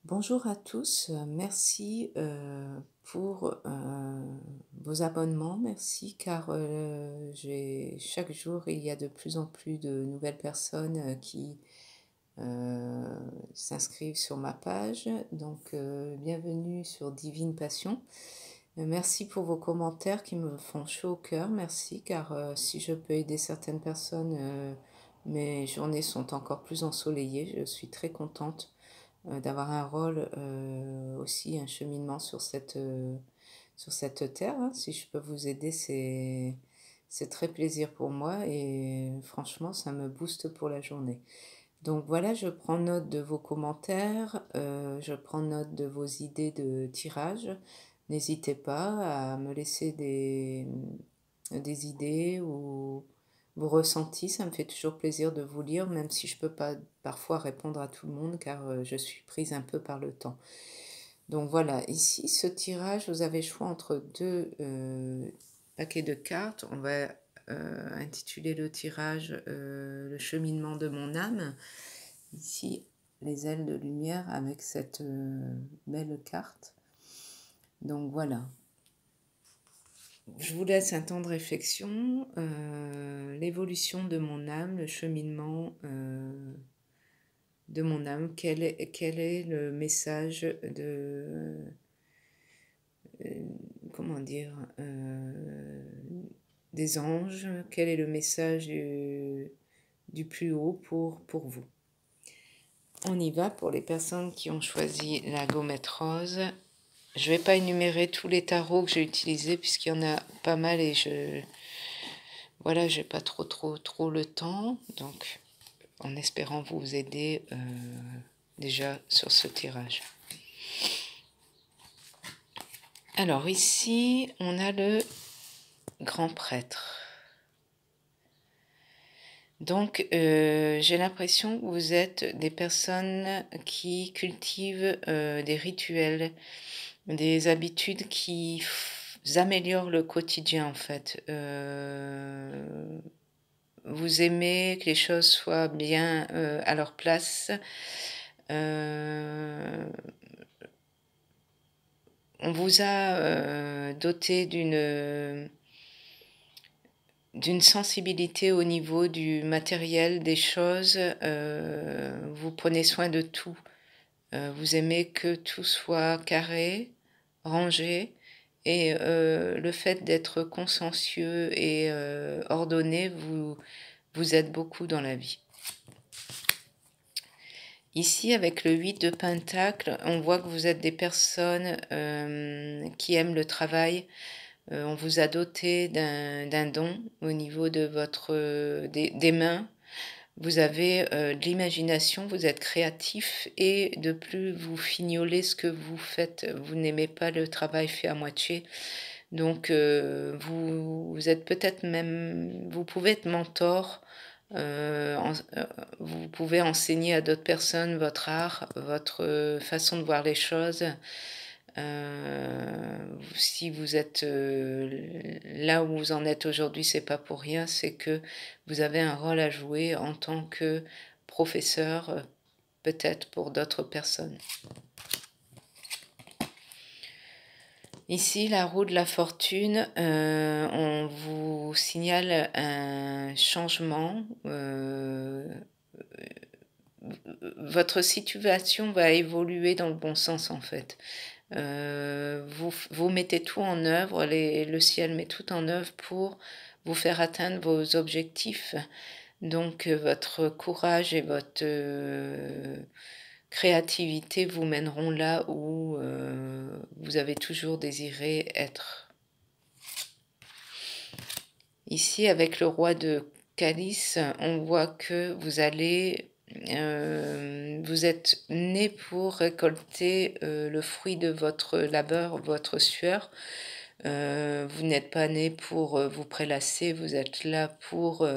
Bonjour à tous, merci pour vos abonnements, merci car chaque jour il y a de plus en plus de nouvelles personnes qui euh, s'inscrivent sur ma page, donc bienvenue sur Divine Passion. Merci pour vos commentaires qui me font chaud au cœur, merci car si je peux aider certaines personnes, mes journées sont encore plus ensoleillées, je suis très contente d'avoir un rôle aussi, un cheminement sur cette terre, hein. Si je peux vous aider, c'est très plaisir pour moi et franchement, ça me booste pour la journée. Donc voilà, je prends note de vos commentaires, je prends note de vos idées de tirage. N'hésitez pas à me laisser des idées ou vos ressentis. Ça me fait toujours plaisir de vous lire, même si je ne peux pas parfois répondre à tout le monde car je suis prise un peu par le temps. Donc voilà, ici, ce tirage, vous avez le choix entre deux paquets de cartes. On va intituler le tirage Le cheminement de mon âme. Ici, les ailes de lumière avec cette belle carte. Donc voilà. Je vous laisse un temps de réflexion. L'évolution de mon âme, le cheminement de mon âme. Quel est le message comment dire, des anges? Quel est le message du plus haut pour vous? On y va pour les personnes qui ont choisi la gommette rose. Je ne vais pas énumérer tous les tarots que j'ai utilisés puisqu'il y en a pas mal et voilà, j'ai pas trop le temps. Donc, en espérant vous aider déjà sur ce tirage. Alors ici, on a le grand prêtre. Donc, j'ai l'impression que vous êtes des personnes qui cultivent des rituels, des habitudes qui améliorent le quotidien en fait. Vous aimez que les choses soient bien à leur place. On vous a doté d'une sensibilité au niveau du matériel, des choses. Vous prenez soin de tout. Vous aimez que tout soit carré, rangé. Et le fait d'être consciencieux et ordonné vous aide beaucoup dans la vie. Ici, avec le 8 de Pentacle, on voit que vous êtes des personnes qui aiment le travail. On vous a doté d'un don au niveau de des mains. Vous avez de l'imagination, vous êtes créatif et de plus vous fignolez ce que vous faites. Vous n'aimez pas le travail fait à moitié. Donc vous êtes peut-être même, vous pouvez être mentor. Vous pouvez enseigner à d'autres personnes votre art, votre façon de voir les choses. Si vous êtes là où vous en êtes aujourd'hui, c'est pas pour rien, c'est que vous avez un rôle à jouer en tant que professeur, peut-être pour d'autres personnes. Ici, la roue de la fortune, on vous signale un changement. Votre situation va évoluer dans le bon sens en fait. Vous mettez tout en œuvre, le ciel met tout en œuvre pour vous faire atteindre vos objectifs. Donc votre courage et votre créativité vous mèneront là où vous avez toujours désiré être. Ici, avec le roi de calice, on voit que vous êtes né pour récolter le fruit de votre labeur, votre sueur. Vous n'êtes pas né pour vous prélasser, vous êtes là pour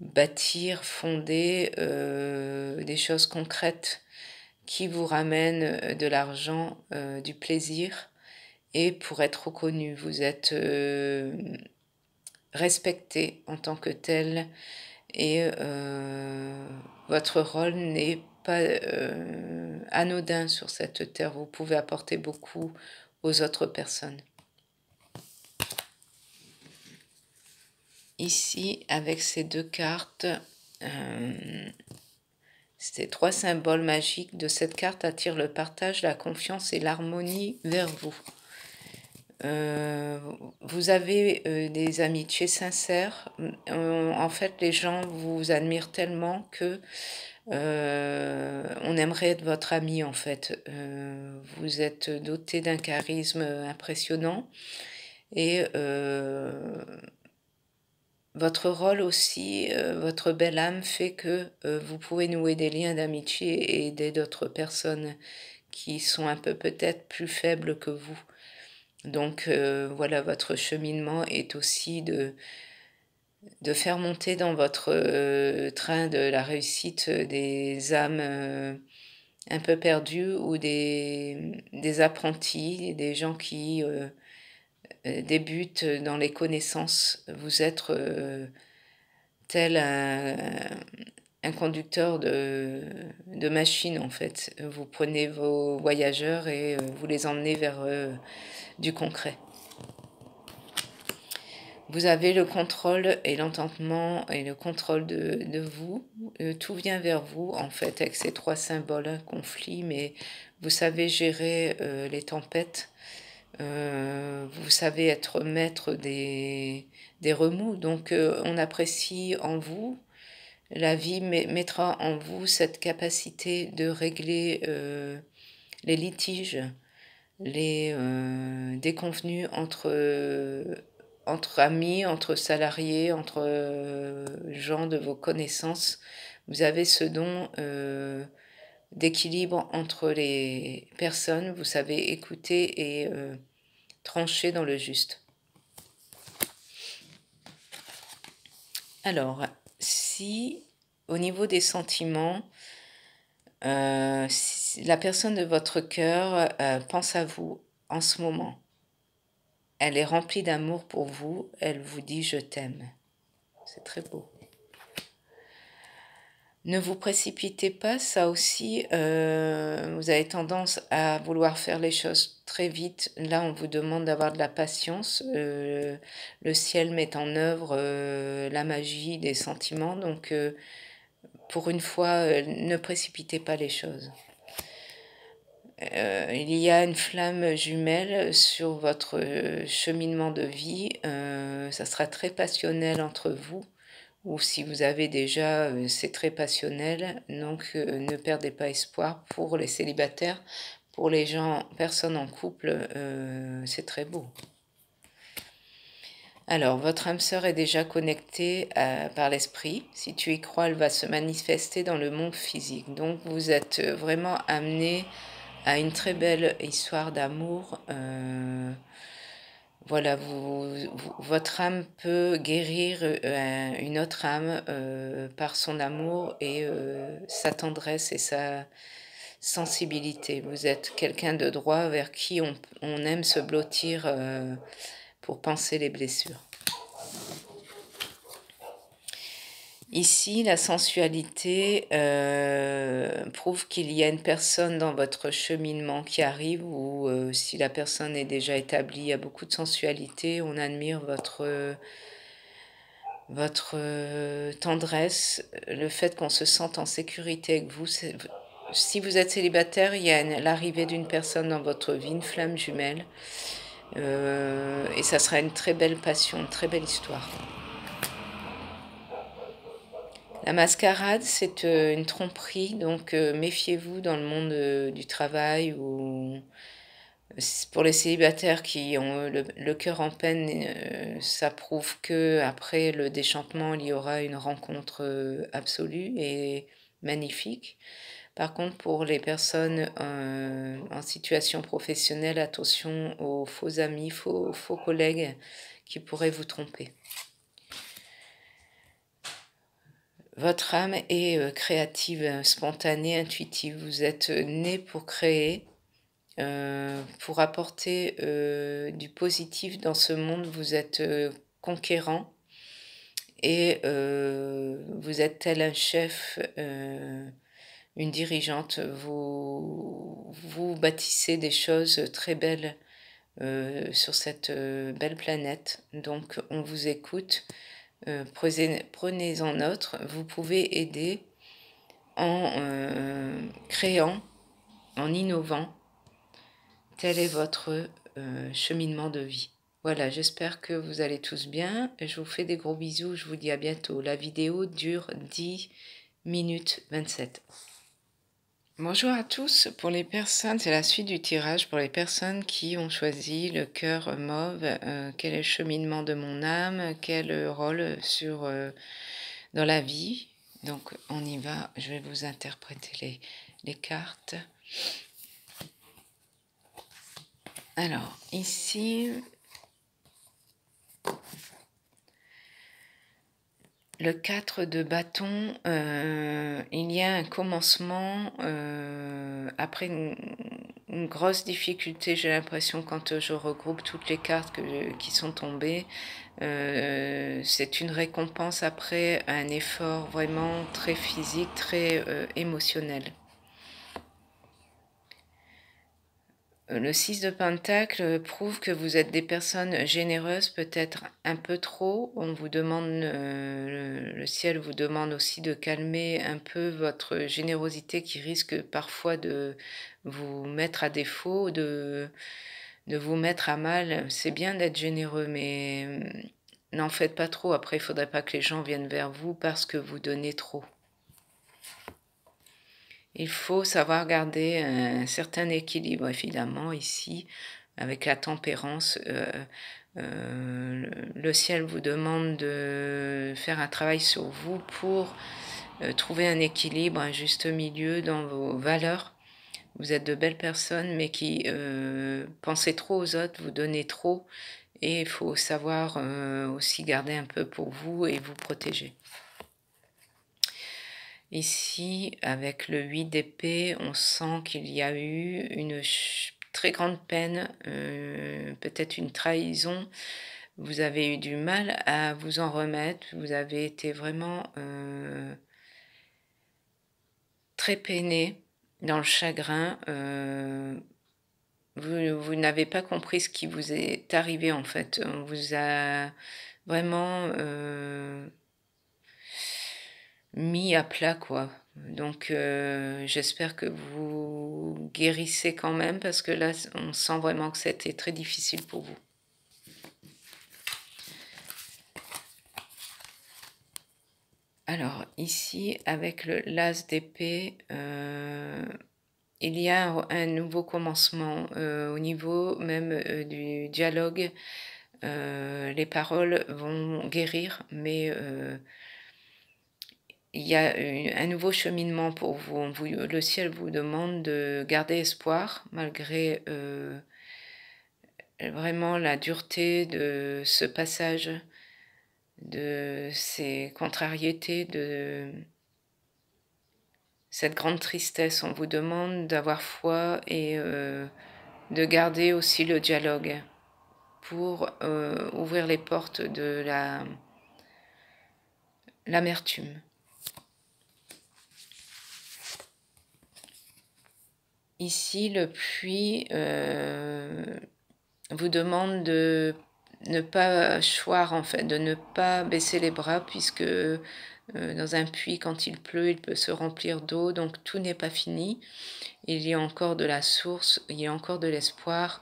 bâtir, fonder des choses concrètes qui vous ramènent de l'argent, du plaisir et pour être reconnu. Vous êtes respecté en tant que tel et votre rôle n'est pas anodin sur cette terre. Vous pouvez apporter beaucoup aux autres personnes. Ici, avec ces deux cartes, ces 3 symboles magiques de cette carte attirent le partage, la confiance et l'harmonie vers vous. Vous avez des amitiés sincères. En fait, les gens vous admirent tellement que on aimerait être votre ami en fait. Vous êtes doté d'un charisme impressionnant et votre rôle aussi, votre belle âme fait que vous pouvez nouer des liens d'amitié et aider d'autres personnes qui sont un peu peut-être plus faibles que vous. Donc voilà, votre cheminement est aussi de faire monter dans votre train de la réussite des âmes un peu perdues ou des apprentis, des gens qui débutent dans les connaissances. Vous êtes tel un conducteur de machine en fait. Vous prenez vos voyageurs et vous les emmenez vers du concret. Vous avez le contrôle et l'entendement et le contrôle de vous. Tout vient vers vous, en fait, avec ces 3 symboles, un conflit, mais vous savez gérer les tempêtes. Vous savez être maître des remous. Donc, on apprécie en vous. La vie mettra en vous cette capacité de régler les litiges, les déconvenus entre amis, entre salariés, entre gens de vos connaissances. Vous avez ce don d'équilibre entre les personnes. Vous savez écouter et trancher dans le juste. Alors, si au niveau des sentiments, si la personne de votre cœur pense à vous en ce moment, elle est remplie d'amour pour vous, elle vous dit je t'aime. C'est très beau. Ne vous précipitez pas, ça aussi, vous avez tendance à vouloir faire les choses très vite. Là, on vous demande d'avoir de la patience. Le ciel met en œuvre la magie des sentiments, donc pour une fois, ne précipitez pas les choses. Il y a une flamme jumelle sur votre cheminement de vie. Ça sera très passionnel entre vous. Ou si vous avez déjà, c'est très passionnel. Donc ne perdez pas espoir pour les célibataires. Pour les gens, personnes en couple, c'est très beau. Alors, votre âme sœur est déjà connectée par l'esprit. Si tu y crois, elle va se manifester dans le monde physique. Donc, vous êtes vraiment amené à une très belle histoire d'amour. Voilà, votre âme peut guérir une autre âme par son amour et sa tendresse et sa sensibilité. Vous êtes quelqu'un de droit vers qui on aime se blottir pour panser les blessures. Ici, la sensualité prouve qu'il y a une personne dans votre cheminement qui arrive ou si la personne est déjà établie, il y a beaucoup de sensualité, on admire votre tendresse, le fait qu'on se sente en sécurité avec vous. Si vous êtes célibataire, il y a l'arrivée d'une personne dans votre vie, une flamme jumelle, et ça sera une très belle passion, une très belle histoire. La mascarade, c'est une tromperie, donc méfiez-vous dans le monde du travail ou pour les célibataires qui ont le cœur en peine, ça prouve que après le déchantement, il y aura une rencontre absolue et magnifique. Par contre, pour les personnes en situation professionnelle, attention aux faux amis, faux collègues qui pourraient vous tromper. Votre âme est créative, spontanée, intuitive. Vous êtes né pour créer, pour apporter du positif dans ce monde. Vous êtes conquérant et vous êtes tel un chef, une dirigeante. vous bâtissez des choses très belles sur cette belle planète. Donc, on vous écoute. Prenez-en note. Vous pouvez aider en créant, en innovant. Tel est votre cheminement de vie. Voilà, j'espère que vous allez tous bien. Je vous fais des gros bisous. Je vous dis à bientôt. La vidéo dure 10 minutes 27. Bonjour à tous. Pour les personnes, c'est la suite du tirage. Pour les personnes qui ont choisi le cœur mauve, quel est le cheminement de mon âme, quel rôle dans la vie. Donc on y va. Je vais vous interpréter les cartes. Alors ici, le 4 de bâton, il y a un commencement après une grosse difficulté, j'ai l'impression, quand je regroupe toutes les cartes qui sont tombées. C'est une récompense après un effort vraiment très physique, très émotionnel. Le 6 de Pentacle prouve que vous êtes des personnes généreuses, peut-être un peu trop. On vous demande, le ciel vous demande aussi de calmer un peu votre générosité qui risque parfois de vous mettre à défaut, de vous mettre à mal. C'est bien d'être généreux, mais n'en faites pas trop. Après, il ne faudrait pas que les gens viennent vers vous parce que vous donnez trop. Il faut savoir garder un certain équilibre, évidemment, ici, avec la tempérance. Le ciel vous demande de faire un travail sur vous pour trouver un équilibre, un juste milieu dans vos valeurs. Vous êtes de belles personnes, mais qui pensez trop aux autres, vous donnez trop, et il faut savoir aussi garder un peu pour vous et vous protéger. Ici, avec le 8 d'épée, on sent qu'il y a eu une très grande peine, peut-être une trahison. Vous avez eu du mal à vous en remettre. Vous avez été vraiment très peiné dans le chagrin. Vous n'avez pas compris ce qui vous est arrivé en fait. On vous a vraiment mis à plat, quoi. Donc j'espère que vous guérissez quand même, parce que là on sent vraiment que c'était très difficile pour vous. Alors ici, avec le l'as d'épée, il y a un nouveau commencement au niveau même du dialogue. Les paroles vont guérir, mais il y a un nouveau cheminement pour vous. Le ciel vous demande de garder espoir malgré vraiment la dureté de ce passage, de ces contrariétés, de cette grande tristesse. On vous demande d'avoir foi et de garder aussi le dialogue pour ouvrir les portes de l'amertume. Ici, le puits vous demande de ne pas choir, en fait, de ne pas baisser les bras, puisque dans un puits, quand il pleut, il peut se remplir d'eau, donc tout n'est pas fini. Il y a encore de la source, il y a encore de l'espoir.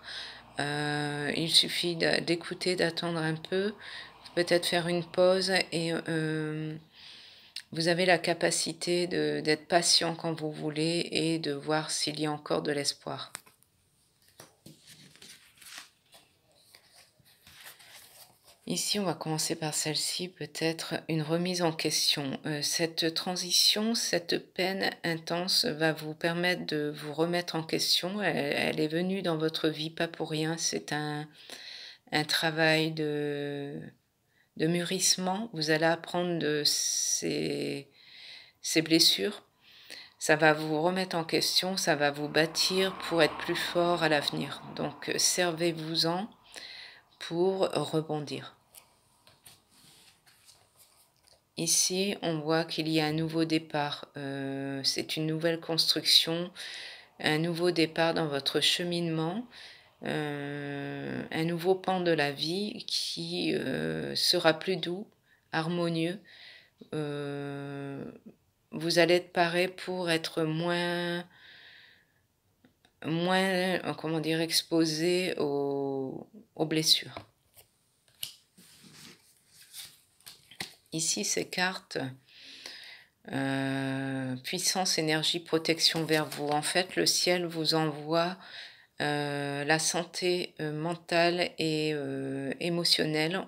Il suffit d'écouter, d'attendre un peu, peut-être faire une pause, et vous avez la capacité d'être patient quand vous voulez et de voir s'il y a encore de l'espoir. Ici, on va commencer par celle-ci, peut-être une remise en question. Cette transition, cette peine intense va vous permettre de vous remettre en question. Elle est venue dans votre vie, pas pour rien. C'est un travail de mûrissement. Vous allez apprendre de ces blessures. Ça va vous remettre en question, ça va vous bâtir pour être plus fort à l'avenir. Donc, servez-vous-en pour rebondir. Ici, on voit qu'il y a un nouveau départ. C'est une nouvelle construction. un nouveau départ dans votre cheminement, un nouveau pan de la vie qui sera plus doux, harmonieux. Vous allez être paré pour être moins comment dire, exposé aux blessures. Ici, ces cartes, puissance, énergie, protection vers vous. En fait, le ciel vous envoie la santé mentale et émotionnelle.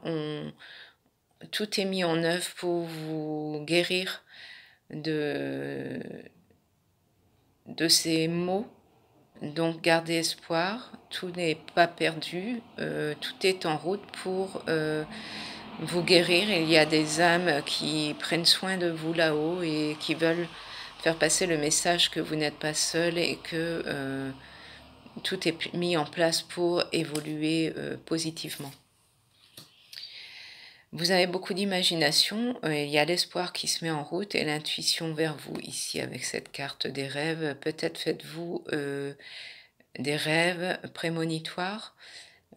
Tout est mis en œuvre pour vous guérir de ces maux. Donc gardez espoir, tout n'est pas perdu, tout est en route pour vous guérir. Il y a des âmes qui prennent soin de vous là-haut et qui veulent faire passer le message que vous n'êtes pas seul et que tout est mis en place pour évoluer positivement. Vous avez beaucoup d'imagination, il y a l'espoir qui se met en route et l'intuition vers vous ici avec cette carte des rêves. Peut-être faites-vous des rêves prémonitoires.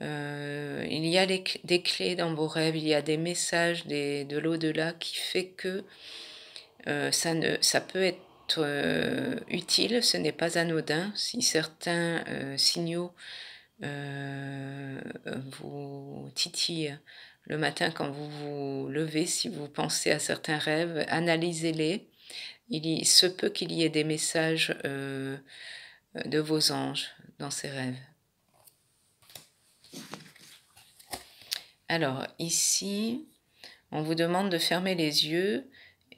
Il y a des clés dans vos rêves, il y a des messages de l'au-delà qui fait que ça peut être utile, ce n'est pas anodin. Si certains signaux vous titillent le matin quand vous vous levez, si vous pensez à certains rêves, analysez-les. Il se peut qu'il y ait des messages de vos anges dans ces rêves. Alors ici, on vous demande de fermer les yeux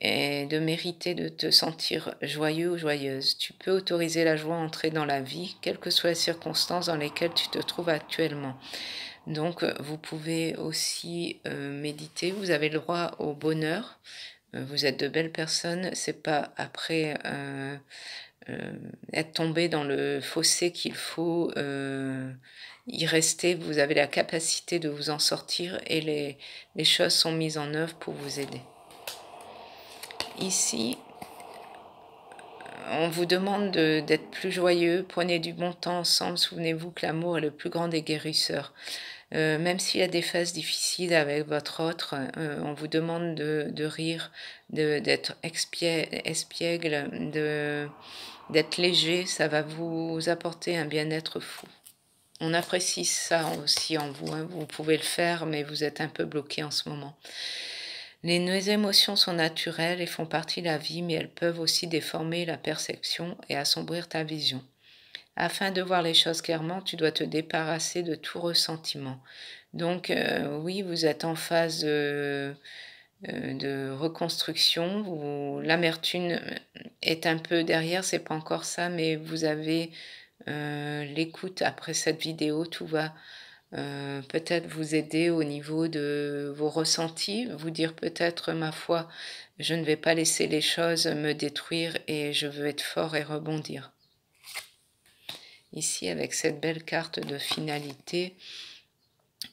et de mériter de te sentir joyeux ou joyeuse. Tu peux autoriser la joie à entrer dans la vie, quelles que soient les circonstances dans lesquelles tu te trouves actuellement. Donc vous pouvez aussi méditer, vous avez le droit au bonheur, vous êtes de belles personnes, c'est pas après être tombé dans le fossé qu'il faut y rester, vous avez la capacité de vous en sortir et les choses sont mises en œuvre pour vous aider. Ici, on vous demande d'être plus joyeux, prenez du bon temps ensemble, souvenez-vous que l'amour est le plus grand des guérisseurs. Même s'il y a des phases difficiles avec votre autre, on vous demande de rire, d'être espiègle, d'être léger, ça va vous apporter un bien-être fou. On apprécie ça aussi en vous, hein. Vous pouvez le faire, mais vous êtes un peu bloqué en ce moment. Les émotions sont naturelles et font partie de la vie, mais elles peuvent aussi déformer la perception et assombrir ta vision. Afin de voir les choses clairement, tu dois te débarrasser de tout ressentiment. Donc oui, vous êtes en phase de reconstruction, l'amertume est un peu derrière, c'est pas encore ça, mais vous avez l'écoute après cette vidéo, tout va peut-être vous aider au niveau de vos ressentis, vous dire peut-être, ma foi, je ne vais pas laisser les choses me détruire et je veux être fort et rebondir. Ici, avec cette belle carte de finalité,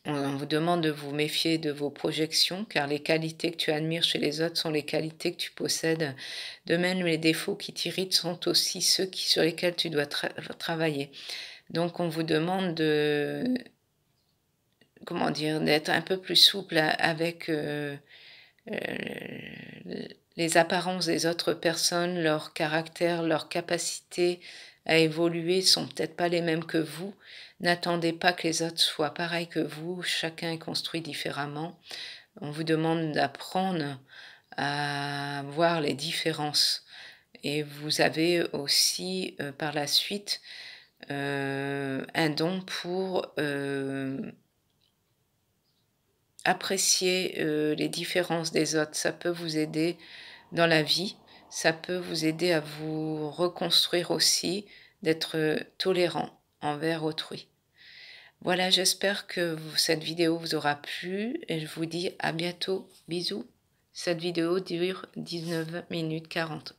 on vous demande de vous méfier de vos projections, car les qualités que tu admires chez les autres sont les qualités que tu possèdes. De même, les défauts qui t'irritent sont aussi ceux sur lesquels tu dois travailler. Donc, on vous demande d'être un peu plus souple avec les apparences des autres personnes, leur caractère, leur capacité à évoluer sont peut-être pas les mêmes que vous. N'attendez pas que les autres soient pareils que vous, chacun est construit différemment. On vous demande d'apprendre à voir les différences. Et vous avez aussi par la suite un don pour apprécier les différences des autres. Ça peut vous aider dans la vie, ça peut vous aider à vous reconstruire aussi, d'être tolérant envers autrui. Voilà, j'espère que cette vidéo vous aura plu et je vous dis à bientôt. Bisous. Cette vidéo dure 19 minutes 40.